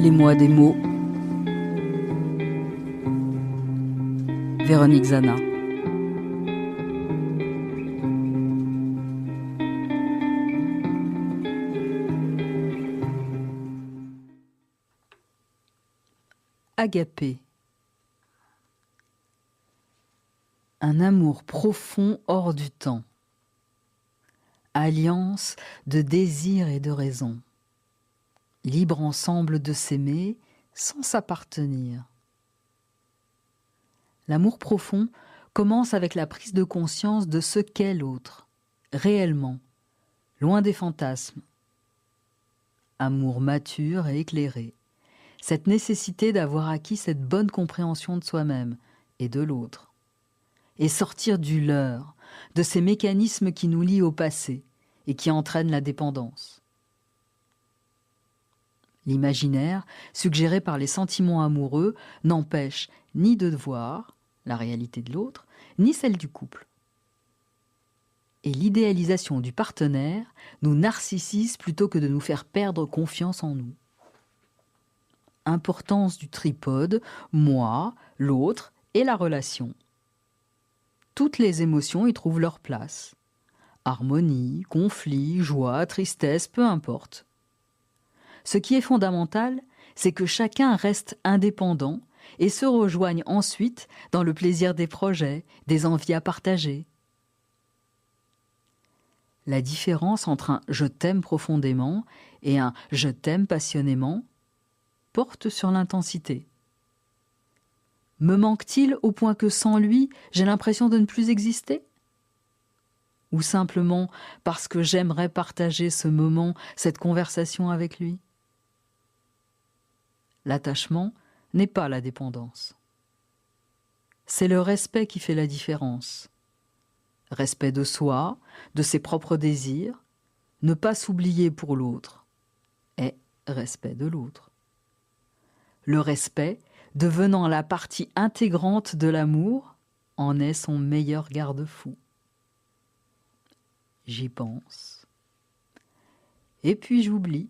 Les mois des mots. Véronique Zana. Agapé. Un amour profond hors du temps. Alliance de désir et de raison. Libre ensemble de s'aimer sans s'appartenir. L'amour profond commence avec la prise de conscience de ce qu'est l'autre, réellement, loin des fantasmes. Amour mature et éclairé. Cette nécessité d'avoir acquis cette bonne compréhension de soi-même et de l'autre. Et sortir du leurre, de ces mécanismes qui nous lient au passé et qui entraînent la dépendance. L'imaginaire, suggéré par les sentiments amoureux, n'empêche ni de voir la réalité de l'autre, ni celle du couple. Et l'idéalisation du partenaire nous narcissise plutôt que de nous faire perdre confiance en nous. Importance du tripode, moi, l'autre et la relation. Toutes les émotions y trouvent leur place. Harmonie, conflit, joie, tristesse, peu importe. Ce qui est fondamental, c'est que chacun reste indépendant et se rejoigne ensuite dans le plaisir des projets, des envies à partager. La différence entre un « je t'aime profondément » et un « je t'aime passionnément » porte sur l'intensité. Me manque-t-il au point que sans lui, j'ai l'impression de ne plus exister ? Ou simplement parce que j'aimerais partager ce moment, cette conversation avec lui ? L'attachement n'est pas la dépendance. C'est le respect qui fait la différence. Respect de soi, de ses propres désirs, ne pas s'oublier pour l'autre, et respect de l'autre. Le respect, devenant la partie intégrante de l'amour, en est son meilleur garde-fou. J'y pense. Et puis j'oublie.